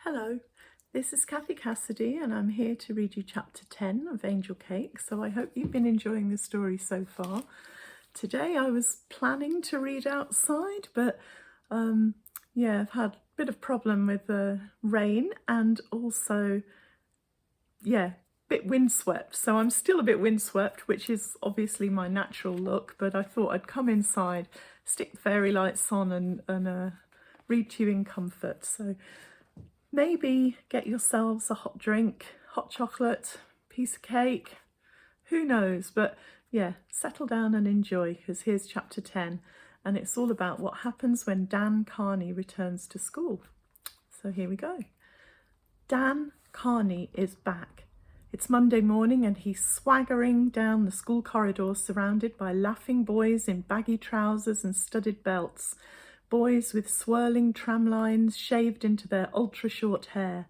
Hello, this is Cathy Cassidy and I'm here to read you chapter 10 of Angel Cake, so I hope you've been enjoying the story so far. Today I was planning to read outside, but I've had a bit of problem with the rain and also, bit windswept. So I'm still a bit windswept, which is obviously my natural look, but I thought I'd come inside, stick the fairy lights on and read to you in comfort. So maybe get yourselves a hot drink, hot chocolate, piece of cake, who knows, but yeah, settle down and enjoy, because here's chapter 10 and it's all about what happens when Dan Carney returns to school. So here we go. Dan Carney is back. It's Monday morning and he's swaggering down the school corridor surrounded by laughing boys in baggy trousers and studded belts. Boys with swirling tramlines shaved into their ultra-short hair.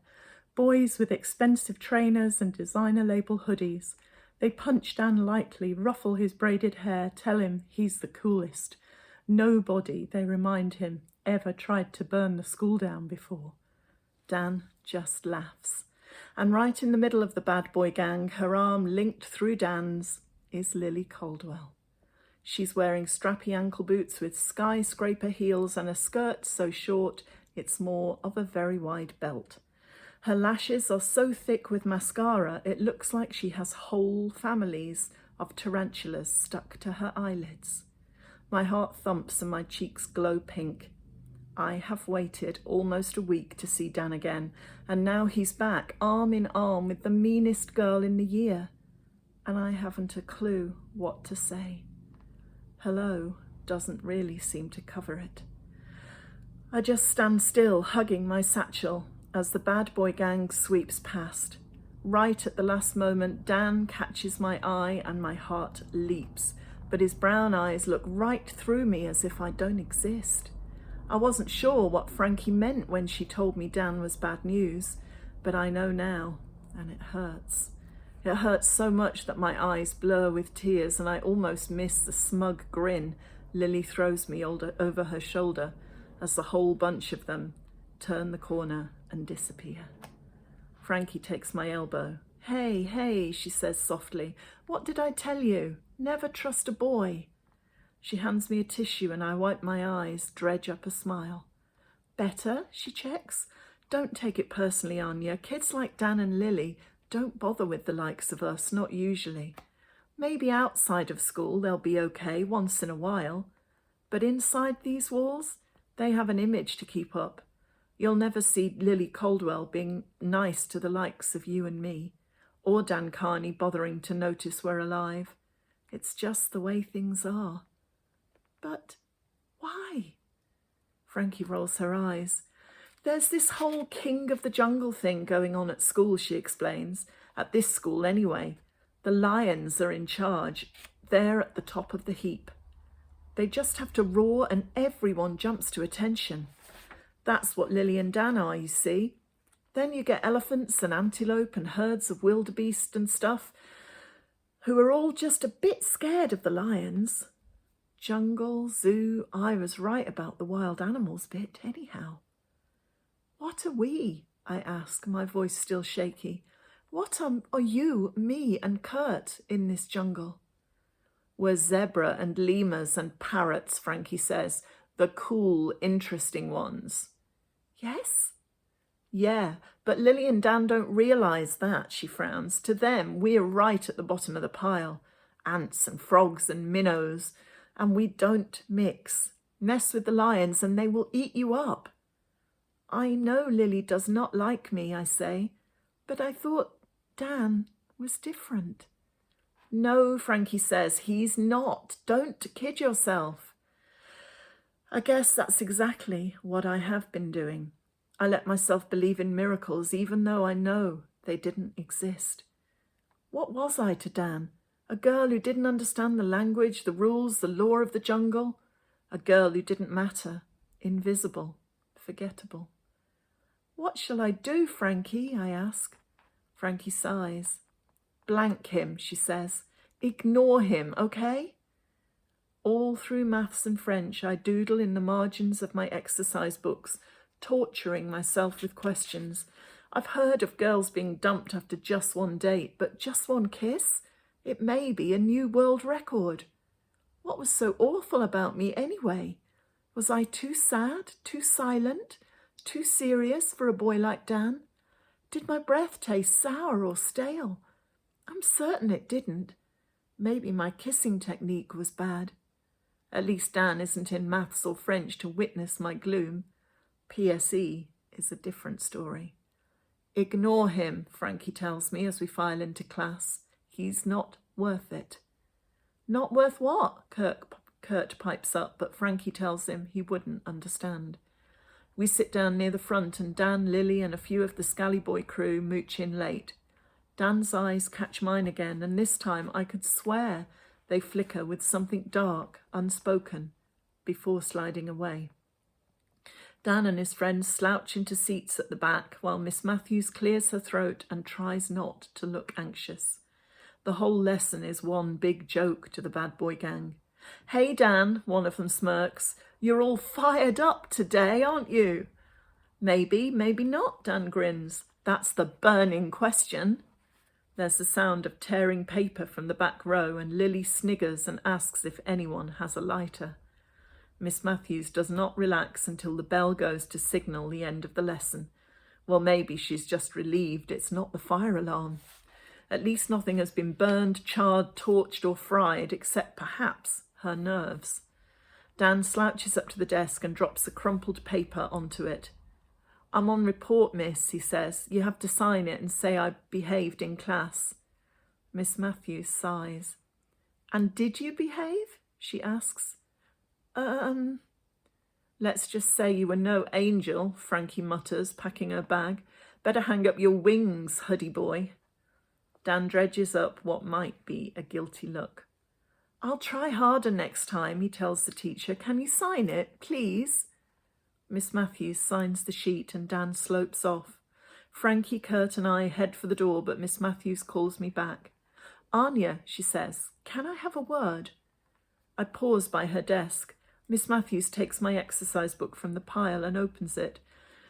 Boys with expensive trainers and designer-label hoodies. They punch Dan lightly, ruffle his braided hair, tell him he's the coolest. Nobody, they remind him, ever tried to burn the school down before. Dan just laughs. And right in the middle of the bad boy gang, her arm linked through Dan's, is Lily Caldwell. She's wearing strappy ankle boots with skyscraper heels and a skirt so short it's more of a very wide belt. Her lashes are so thick with mascara it looks like she has whole families of tarantulas stuck to her eyelids. My heart thumps and my cheeks glow pink. I have waited almost a week to see Dan again, and now he's back, arm in arm with the meanest girl in the year. And I haven't a clue what to say. Hello doesn't really seem to cover it. I just stand still, hugging my satchel, as the bad boy gang sweeps past. Right at the last moment, Dan catches my eye and my heart leaps, but his brown eyes look right through me as if I don't exist. I wasn't sure what Frankie meant when she told me Dan was bad news, but I know now, and it hurts. It hurts so much that my eyes blur with tears and I almost miss the smug grin Lily throws me over her shoulder as the whole bunch of them turn the corner and disappear. Frankie takes my elbow. Hey, she says softly. What did I tell you? Never trust a boy. She hands me a tissue and I wipe my eyes, dredge up a smile. Better? She checks. Don't take it personally, Anya. Kids like Dan and Lily don't bother with the likes of us, not usually. Maybe outside of school they'll be okay once in a while, but inside these walls they have an image to keep up. You'll never see Lily Caldwell being nice to the likes of you and me, or Dan Carney bothering to notice we're alive. It's just the way things are. But why? Frankie rolls her eyes. There's this whole king of the jungle thing going on at school, she explains. At this school anyway. The lions are in charge. They're at the top of the heap. They just have to roar and everyone jumps to attention. That's what Lily and Dan are, you see. Then you get elephants and antelope and herds of wildebeest and stuff, who are all just a bit scared of the lions. Jungle, zoo, I was right about the wild animals bit anyhow. What are we? I ask, my voice still shaky. What are you, me and Kurt in this jungle? We're zebra and lemurs and parrots, Frankie says. The cool, interesting ones. Yes? Yeah, but Lily and Dan don't realise that, she frowns. To them, we're right at the bottom of the pile. Ants and frogs and minnows. And we don't mix. Mess with the lions and they will eat you up. I know Lily does not like me, I say, but I thought Dan was different. No, Frankie says, he's not. Don't kid yourself. I guess that's exactly what I have been doing. I let myself believe in miracles even though I know they didn't exist. What was I to Dan? A girl who didn't understand the language, the rules, the law of the jungle? A girl who didn't matter, invisible, forgettable. What shall I do, Frankie? I ask. Frankie sighs. Blank him, she says. Ignore him, okay? All through maths and French, I doodle in the margins of my exercise books, torturing myself with questions. I've heard of girls being dumped after just one date, but just one kiss? It may be a new world record. What was so awful about me anyway? Was I too sad, too silent, too serious for a boy like Dan? Did my breath taste sour or stale? I'm certain it didn't. Maybe my kissing technique was bad. At least Dan isn't in maths or French to witness my gloom. PSE is a different story. Ignore him, Frankie tells me as we file into class. He's not worth it. Not worth what? Kurt pipes up, but Frankie tells him he wouldn't understand. We sit down near the front and Dan, Lily and a few of the Scally Boy crew mooch in late. Dan's eyes catch mine again, and this time I could swear they flicker with something dark, unspoken, before sliding away. Dan and his friends slouch into seats at the back while Miss Matthews clears her throat and tries not to look anxious. The whole lesson is one big joke to the bad boy gang. Hey Dan, one of them smirks, you're all fired up today, aren't you? Maybe, maybe not, Dan grins. That's the burning question. There's the sound of tearing paper from the back row and Lily sniggers and asks if anyone has a lighter. Miss Matthews does not relax until the bell goes to signal the end of the lesson. Well, maybe she's just relieved it's not the fire alarm. At least nothing has been burned, charred, torched or fried, except perhaps her nerves. Dan slouches up to the desk and drops a crumpled paper onto it. I'm on report, miss, he says. You have to sign it and say I behaved in class. Miss Matthews sighs. And did you behave? She asks. Let's just say you were no angel, Frankie mutters, packing her bag. Better hang up your wings, Huddy boy. Dan dredges up what might be a guilty look. I'll try harder next time, he tells the teacher. Can you sign it, please? Miss Matthews signs the sheet and Dan slopes off. Frankie, Kurt and I head for the door, but Miss Matthews calls me back. Anya, she says, can I have a word? I pause by her desk. Miss Matthews takes my exercise book from the pile and opens it.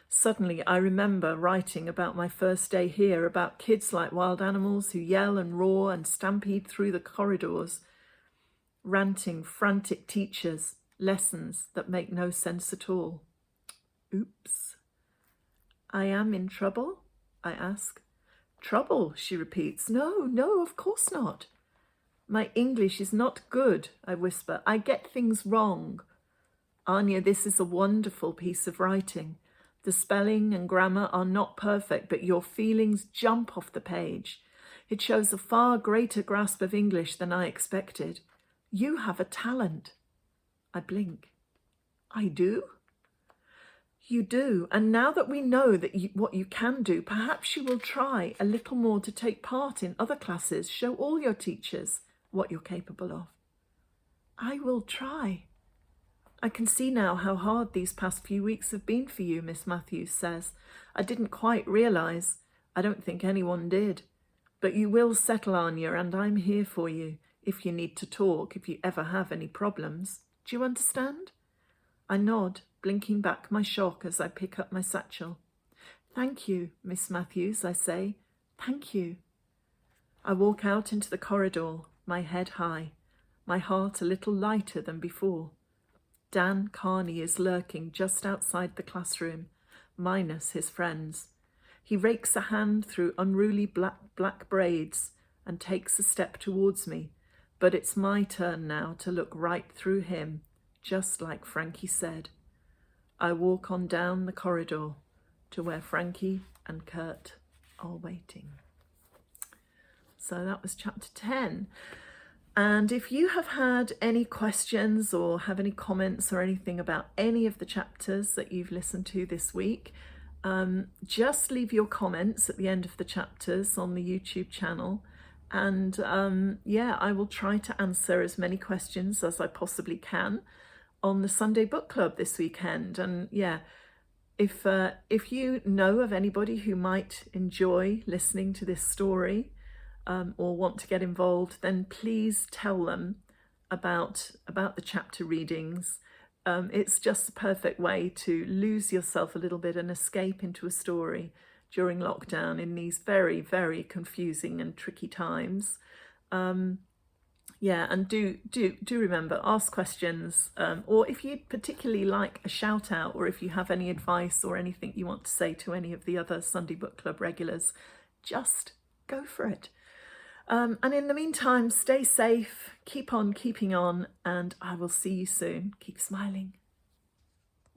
Suddenly, I remember writing about my first day here, about kids like wild animals who yell and roar and stampede through the corridors, ranting, frantic teachers, lessons that make no sense at all. Oops. I am in trouble? I ask. Trouble, she repeats. No, of course not. My English is not good, I whisper. I get things wrong. Anya, this is a wonderful piece of writing. The spelling and grammar are not perfect, but your feelings jump off the page. It shows a far greater grasp of English than I expected. You have a talent. I blink. I do? You do, and now that we know what you can do, perhaps you will try a little more to take part in other classes. Show all your teachers what you're capable of. I will try. I can see now how hard these past few weeks have been for you, Miss Matthews says. I didn't quite realise. I don't think anyone did. But you will settle, Anya, and I'm here for you if you need to talk, if you ever have any problems. Do you understand? I nod, blinking back my shock as I pick up my satchel. Thank you, Miss Matthews, I say. Thank you. I walk out into the corridor, my head high, my heart a little lighter than before. Dan Carney is lurking just outside the classroom, minus his friends. He rakes a hand through unruly black braids and takes a step towards me, but it's my turn now to look right through him, just like Frankie said. I walk on down the corridor to where Frankie and Kurt are waiting. So that was chapter 10. And if you have had any questions or have any comments or anything about any of the chapters that you've listened to this week, just leave your comments at the end of the chapters on the YouTube channel. And I will try to answer as many questions as I possibly can on the Sunday Book Club this weekend. And if you know of anybody who might enjoy listening to this story, or want to get involved, then please tell them about the chapter readings. It's just the perfect way to lose yourself a little bit and escape into a story during lockdown in these very, very confusing and tricky times. Yeah, and do remember, ask questions, or if you'd particularly like a shout out, or if you have any advice or anything you want to say to any of the other Sunday Book Club regulars, just go for it. And in the meantime, stay safe, keep on keeping on, and I will see you soon. Keep smiling.